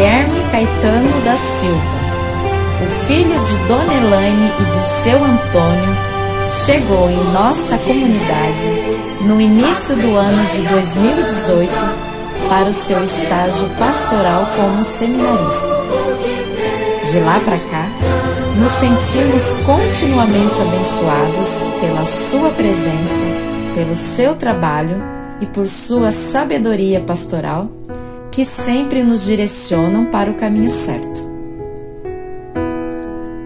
Guilherme Caetano da Silva, o filho de Dona Elaine e de seu Antônio, chegou em nossa comunidade no início do ano de 2018 para o seu estágio pastoral como seminarista. De lá para cá, nos sentimos continuamente abençoados pela sua presença, pelo seu trabalho e por sua sabedoria pastoral, que sempre nos direcionam para o caminho certo.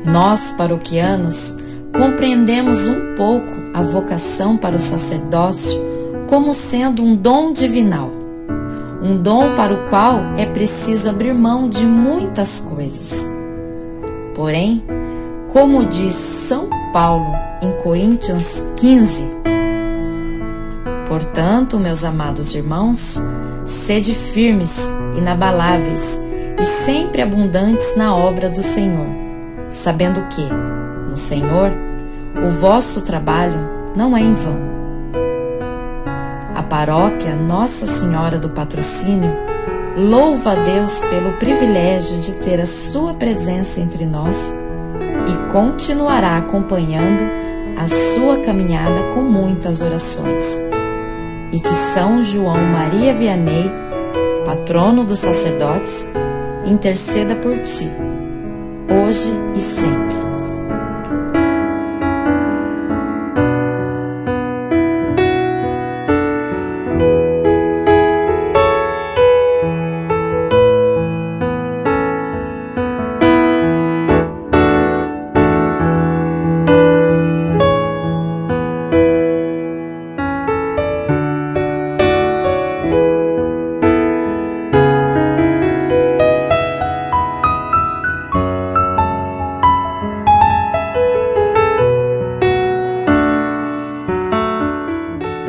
Nós, paroquianos, compreendemos um pouco a vocação para o sacerdócio como sendo um dom divinal, um dom para o qual é preciso abrir mão de muitas coisas. Porém, como diz São Paulo em Coríntios 15, portanto, meus amados irmãos, sede firmes, inabaláveis e sempre abundantes na obra do Senhor, sabendo que, no Senhor, o vosso trabalho não é em vão. A paróquia Nossa Senhora do Patrocínio louva a Deus pelo privilégio de ter a sua presença entre nós e continuará acompanhando a sua caminhada com muitas orações. E que São João Maria Vianney, patrono dos sacerdotes, interceda por ti, hoje e sempre.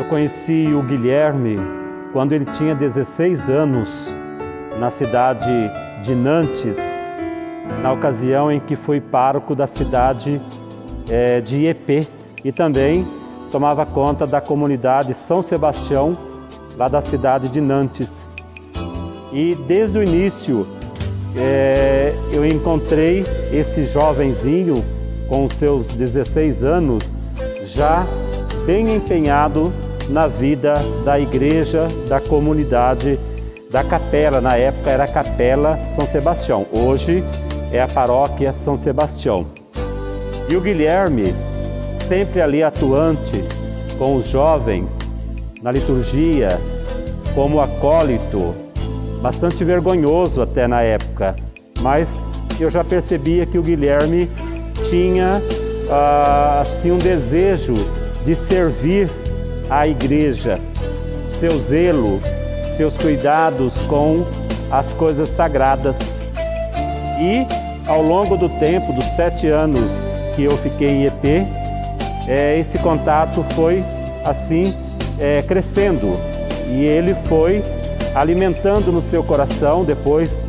Conheci o Guilherme quando ele tinha 16 anos, na cidade de Nantes, na ocasião em que fui pároco da cidade de Iepê e também tomava conta da comunidade São Sebastião, lá da cidade de Nantes. E desde o início eu encontrei esse jovenzinho com os seus 16 anos já bem empenhado na vida da igreja, da comunidade, da capela. Na época era a Capela São Sebastião, hoje é a Paróquia São Sebastião. E o Guilherme, sempre ali atuante com os jovens, na liturgia, como acólito, bastante vergonhoso até na época, mas eu já percebia que o Guilherme tinha assim um desejo de servir a igreja, seu zelo, seus cuidados com as coisas sagradas. E ao longo do tempo, dos 7 anos que eu fiquei em Iepê, esse contato foi assim crescendo e ele foi alimentando no seu coração. Depois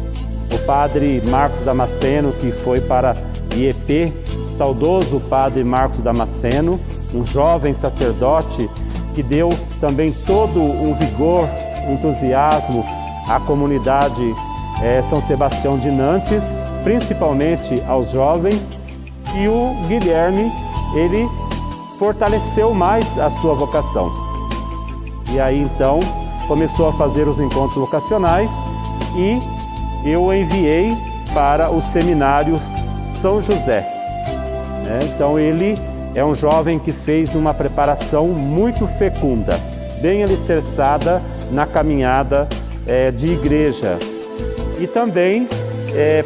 o padre Marcos Damasceno, que foi para Iepê, saudoso padre Marcos Damasceno, um jovem sacerdote que deu também todo um vigor, um entusiasmo à comunidade São Sebastião de Nantes, principalmente aos jovens. E o Guilherme, ele fortaleceu mais a sua vocação. E aí então começou a fazer os encontros vocacionais e eu o enviei para o seminário São José. Então ele é um jovem que fez uma preparação muito fecunda, bem alicerçada na caminhada de igreja. E também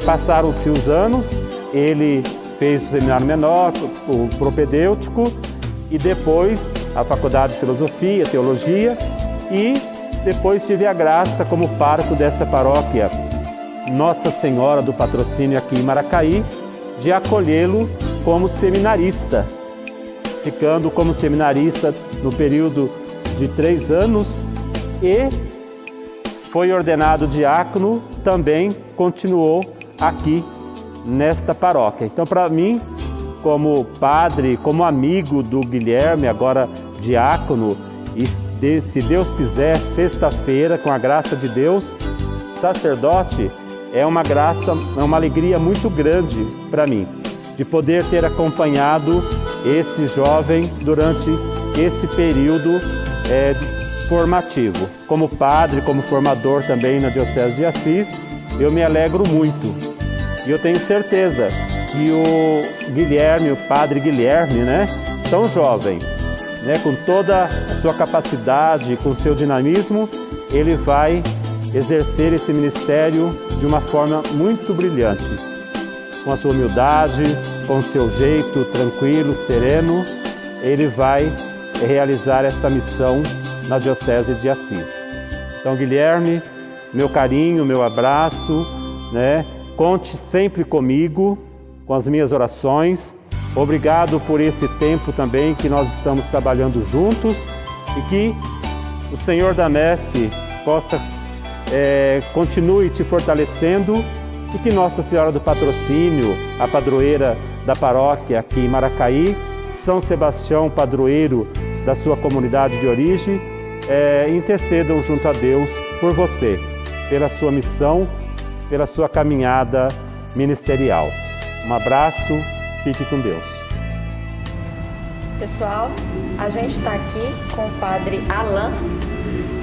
passaram-se os anos, ele fez o seminário menor, o propedêutico, e depois a faculdade de filosofia, teologia, e depois tive a graça como pároco dessa paróquia Nossa Senhora do Patrocínio aqui em Maracaí, de acolhê-lo como seminarista, ficando como seminarista no período de 3 anos e foi ordenado diácono, também continuou aqui nesta paróquia. Então, para mim, como padre, como amigo do Guilherme, agora diácono, e se Deus quiser, sexta-feira, com a graça de Deus, sacerdote, é uma graça, é uma alegria muito grande para mim, de poder ter acompanhado esse jovem durante esse período formativo. Como padre, como formador também na Diocese de Assis, eu me alegro muito. E eu tenho certeza que o Guilherme, o Padre Guilherme, né, tão jovem, né, com toda a sua capacidade, com o seu dinamismo, ele vai exercer esse ministério de uma forma muito brilhante, com a sua humildade, com o seu jeito tranquilo, sereno, ele vai realizar essa missão na Diocese de Assis. Então, Guilherme, meu carinho, meu abraço, né? Conte sempre comigo, com as minhas orações. Obrigado por esse tempo também que nós estamos trabalhando juntos e que o Senhor da Messe possa continue te fortalecendo e que Nossa Senhora do Patrocínio, a padroeira da paróquia aqui em Maracaí, São Sebastião, padroeiro da sua comunidade de origem, intercedam junto a Deus por você, pela sua missão, pela sua caminhada ministerial. Um abraço, fique com Deus. Pessoal, a gente está aqui com o Padre Alain,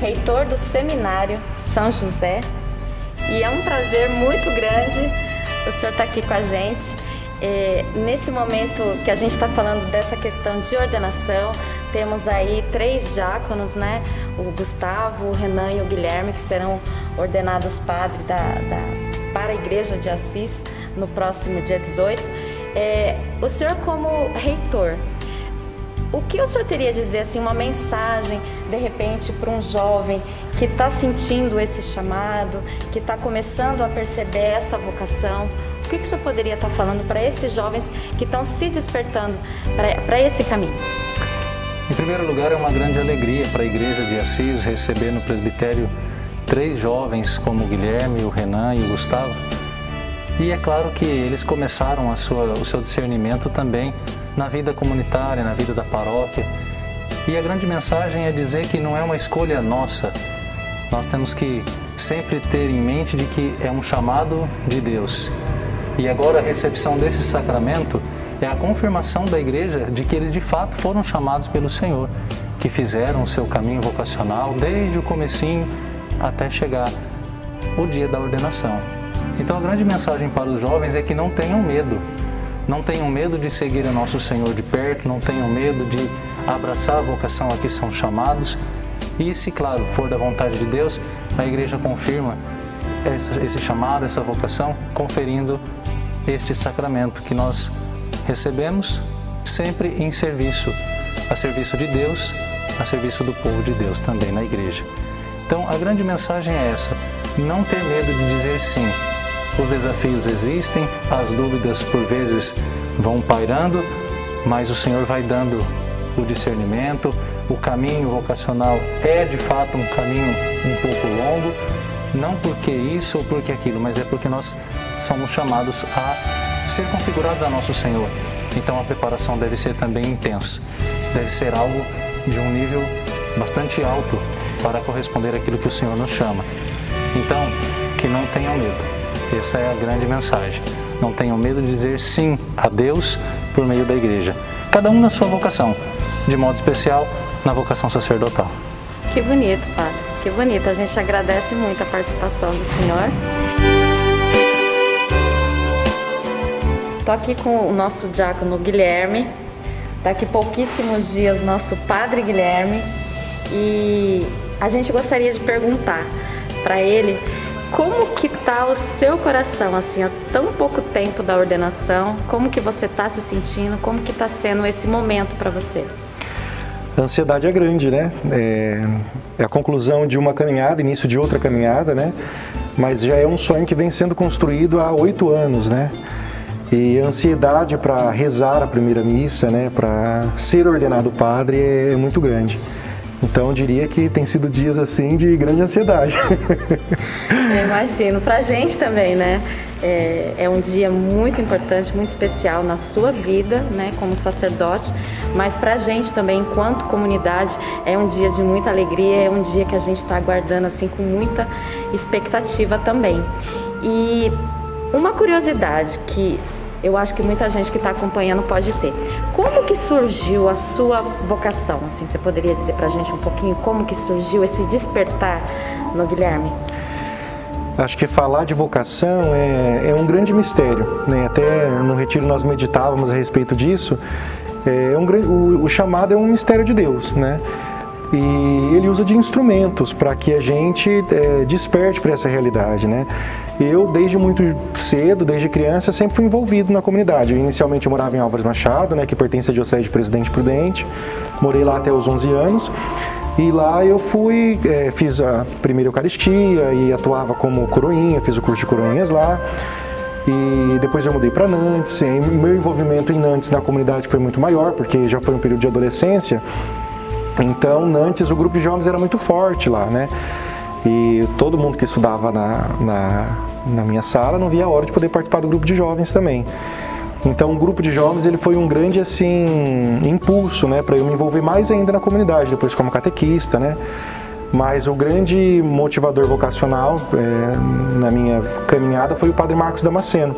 reitor do Seminário São José, e é um prazer muito grande o senhor estar aqui com a gente. Nesse momento que a gente está falando dessa questão de ordenação, temos aí 3 diáconos, né? O Gustavo, o Renan e o Guilherme, que serão ordenados padre para a Igreja de Assis no próximo dia 18. O senhor, como reitor, o que o senhor teria a dizer, assim, uma mensagem, de repente, para um jovem que está sentindo esse chamado, que está começando a perceber essa vocação? O que o senhor poderia estar falando para esses jovens que estão se despertando para esse caminho? Em primeiro lugar, é uma grande alegria para a Igreja de Assis receber no presbitério 3 jovens como o Guilherme, o Renan e o Gustavo. E é claro que eles começaram o seu discernimento também na vida comunitária, na vida da paróquia. E a grande mensagem é dizer que não é uma escolha nossa. Nós temos que sempre ter em mente de que é um chamado de Deus. E agora a recepção desse sacramento é a confirmação da Igreja de que eles de fato foram chamados pelo Senhor, que fizeram o seu caminho vocacional desde o comecinho até chegar o dia da ordenação. Então a grande mensagem para os jovens é que não tenham medo. Não tenham medo de seguir o nosso Senhor de perto, não tenham medo de abraçar a vocação a que são chamados. E se, claro, for da vontade de Deus, a Igreja confirma esse chamado, essa vocação, conferindo este sacramento que nós recebemos sempre em serviço, a serviço de Deus, a serviço do povo de Deus também na Igreja. Então a grande mensagem é essa: não ter medo de dizer sim. Os desafios existem, as dúvidas por vezes vão pairando, mas o Senhor vai dando o discernimento. O caminho vocacional é de fato um caminho um pouco longo, não porque isso ou porque aquilo, mas é porque nós somos chamados a ser configurados a nosso Senhor. Então a preparação deve ser também intensa, deve ser algo de um nível bastante alto para corresponder àquilo que o Senhor nos chama. Então, que não tenham medo. Essa é a grande mensagem. Não tenham medo de dizer sim a Deus por meio da Igreja. Cada um na sua vocação, de modo especial na vocação sacerdotal. Que bonito, Padre. Que bonito. A gente agradece muito a participação do senhor. Estou aqui com o nosso diácono Guilherme. Daqui a pouquíssimos dias, nosso Padre Guilherme. E a gente gostaria de perguntar para ele como que está o seu coração, assim, há tão pouco tempo da ordenação, como que você está se sentindo, como que está sendo esse momento para você? A ansiedade é grande, né? É a conclusão de uma caminhada, início de outra caminhada, né? Mas já é um sonho que vem sendo construído há 8 anos, né? E a ansiedade para rezar a primeira missa, né? Para ser ordenado padre é muito grande. Então eu diria que tem sido dias assim de grande ansiedade. Eu imagino, pra gente também, né? É um dia muito importante, muito especial na sua vida, né, como sacerdote, mas pra gente também, enquanto comunidade, é um dia de muita alegria, é um dia que a gente está aguardando assim com muita expectativa também. E uma curiosidade que eu acho que muita gente que está acompanhando pode ter. Como que surgiu a sua vocação? Assim, você poderia dizer para a gente um pouquinho como que surgiu esse despertar no Guilherme? Acho que falar de vocação é um grande mistério, né? Até no retiro nós meditávamos a respeito disso. O chamado é um mistério de Deus, né? E ele usa de instrumentos para que a gente desperte para essa realidade, né? Eu, desde muito cedo, desde criança, sempre fui envolvido na comunidade. Inicialmente eu morava em Álvares Machado, né, que pertence à Diocese de Presidente Prudente. Morei lá até os 11 anos. E lá eu fiz a primeira Eucaristia e atuava como coroinha, fiz o curso de coroinhas lá. E depois eu mudei para Nantes. Meu envolvimento em Nantes na comunidade foi muito maior, porque já foi um período de adolescência. Então, Nantes, o grupo de jovens era muito forte lá, né? E todo mundo que estudava na minha sala não via a hora de poder participar do grupo de jovens também. Então, o grupo de jovens ele foi um grande assim impulso, né, para eu me envolver mais ainda na comunidade, depois como catequista, né? Mas o grande motivador vocacional na minha caminhada foi o Padre Marcos Damasceno,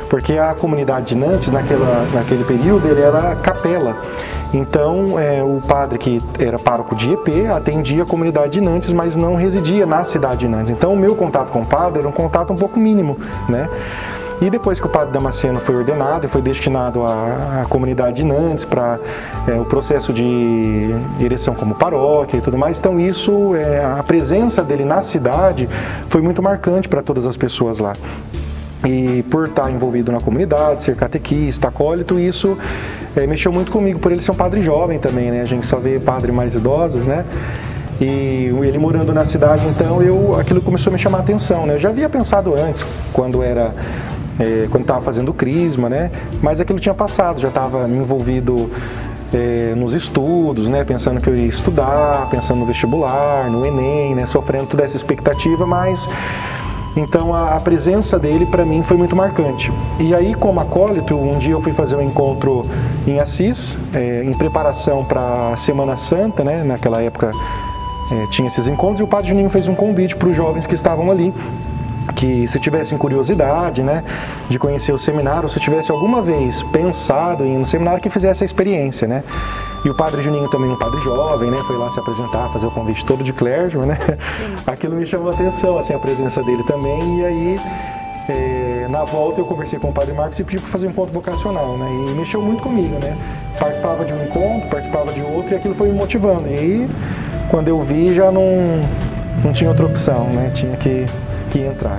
porque a comunidade de Nantes, naquele período, ele era capela. Então, o padre que era pároco de EP atendia a comunidade de Nantes, mas não residia na cidade de Nantes. Então, o meu contato com o padre era um contato um pouco mínimo, né? E depois que o padre Damasceno foi ordenado e foi destinado à comunidade de Nantes para o processo de ereção como paróquia e tudo mais, então isso, a presença dele na cidade foi muito marcante para todas as pessoas lá. E por estar envolvido na comunidade, ser catequista, acólito, isso mexeu muito comigo, por ele ser um padre jovem também, né? A gente só vê padre mais idosos, né? E ele morando na cidade, então aquilo começou a me chamar a atenção, né? Eu já havia pensado antes, quando estava fazendo o crisma, né? Mas aquilo tinha passado, já estava me envolvido nos estudos, né? Pensando que eu ia estudar, pensando no vestibular, no Enem, né? Sofrendo toda essa expectativa, mas então a presença dele para mim foi muito marcante. E aí, como acólito, um dia eu fui fazer um encontro em Assis, em preparação para a Semana Santa, né? Naquela época tinha esses encontros, e o Padre Juninho fez um convite para os jovens que estavam ali, que se tivessem curiosidade, né, de conhecer o seminário, ou se tivesse alguma vez pensado em ir no seminário, que fizesse a experiência, né. E o Padre Juninho também, um padre jovem, né, foi lá se apresentar, fazer o convite todo de clérgigo, né. Aquilo me chamou a atenção, assim, a presença dele também. E aí, na volta, eu conversei com o Padre Marcos e pedi para fazer um encontro vocacional, né, e mexeu muito comigo, né. Participava de um encontro, participava de outro, e aquilo foi me motivando. E quando eu vi, já não tinha outra opção, né, tinha que entrar.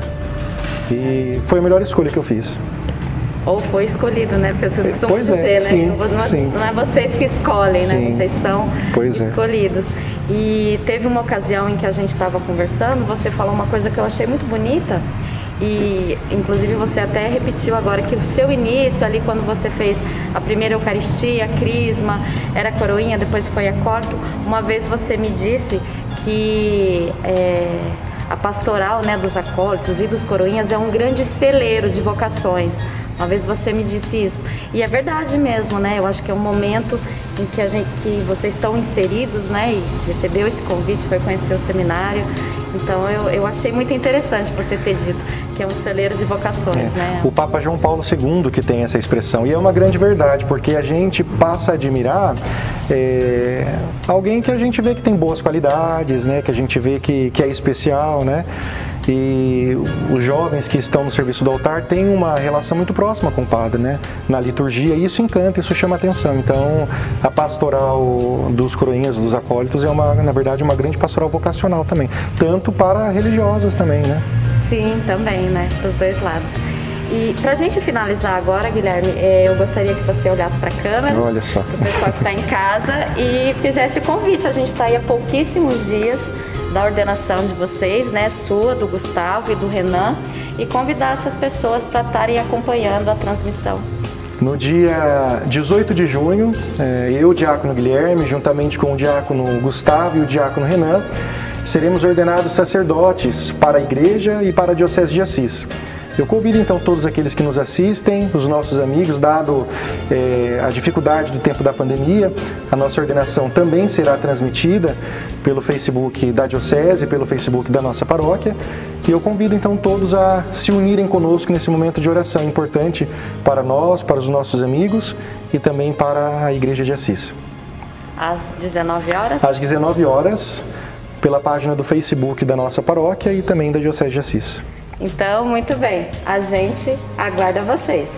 E foi a melhor escolha que eu fiz. Ou foi escolhido, né? Porque vocês costumam dizer, né? Sim, não é vocês que escolhem, né? Vocês são escolhidos. E teve uma ocasião em que a gente estava conversando, você falou uma coisa que eu achei muito bonita, e inclusive você até repetiu agora que o seu início ali, quando você fez a primeira Eucaristia, a crisma, era coroinha, depois foi acólito. Uma vez você me disse que a pastoral, né, dos acólitos e dos coroinhas é um grande celeiro de vocações. Uma vez você me disse isso. E é verdade mesmo, né? Eu acho que é um momento em que vocês estão inseridos, né? E recebeu esse convite, foi conhecer o seminário. Então eu achei muito interessante você ter dito que é um celeiro de vocações, né? O Papa João Paulo II que tem essa expressão, e é uma grande verdade, porque a gente passa a admirar alguém que a gente vê que tem boas qualidades, né? Que a gente vê que é especial, né? E os jovens que estão no serviço do altar têm uma relação muito próxima com o padre, né? Na liturgia, e isso encanta, isso chama atenção. Então, a pastoral dos coroinhas, dos acólitos, na verdade, uma grande pastoral vocacional também. Tanto para religiosas também, né? Sim, também, né? Para os dois lados. E para a gente finalizar agora, Guilherme, eu gostaria que você olhasse para a câmera, olha só, para o pessoal que está em casa, e fizesse o convite. A gente está aí há pouquíssimos dias da ordenação de vocês, né, sua, do Gustavo e do Renan, e convidar essas pessoas para estarem acompanhando a transmissão. No dia 18 de junho, eu, o diácono Guilherme, juntamente com o diácono Gustavo e o diácono Renan, seremos ordenados sacerdotes para a igreja e para a Diocese de Assis. Eu convido então todos aqueles que nos assistem, os nossos amigos, dado a dificuldade do tempo da pandemia, a nossa ordenação também será transmitida pelo Facebook da Diocese, pelo Facebook da nossa paróquia. E eu convido então todos a se unirem conosco nesse momento de oração importante para nós, para os nossos amigos e também para a Igreja de Assis. Às 19 horas? Às 19 horas, pela página do Facebook da nossa paróquia e também da Diocese de Assis. Então, muito bem, a gente aguarda vocês.